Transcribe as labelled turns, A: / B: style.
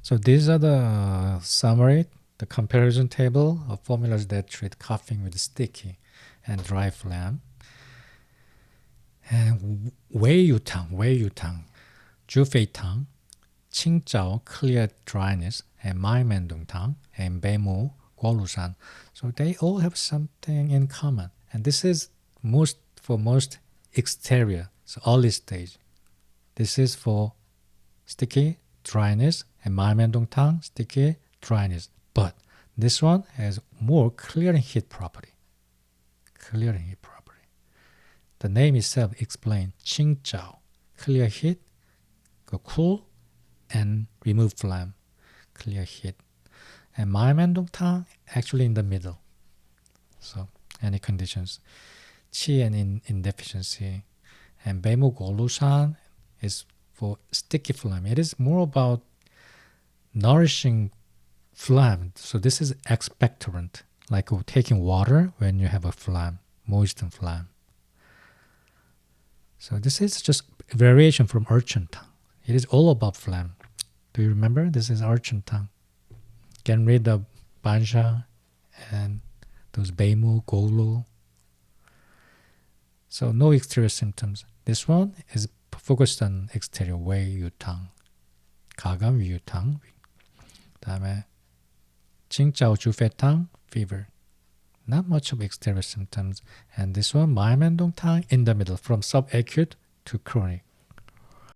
A: So these are the summary, the comparison table of formulas that treat coughing with sticky and dry phlegm. And Wei-Yu-Tang, Ju-Fei-Tang, Qingzhao, clear dryness, and Mai-Mendong-Tang, and Beimu, Guolusan. So they all have something in common. And this is for most exterior, so early stage. This is for sticky dryness, and Mai-Mendong-Tang, sticky dryness. But this one has more clearing heat property. The name itself explains Qingzhao, clear heat, cool, and remove phlegm, clear heat. And Mai-Mendong-Tang actually in the middle. So any conditions, qi and indeficiency. And Beimu Guolusan is for sticky phlegm. It is more about nourishing phlegm. So this is expectorant, like taking water when you have a phlegm, moistened phlegm. So this is just variation from urchin tongue. It is all about phlegm. Do you remember? This is urchin tongue. Getting rid of bansha and those beimu, golu. So no exterior symptoms. This one is focused on exterior, Wei-Yu-Tang, 가감 위유탕. 다음에 칭짜오 주페탕, fever. Not much of exterior symptoms. And this one, Mai-Mendong-Tang, in the middle, from subacute to chronic.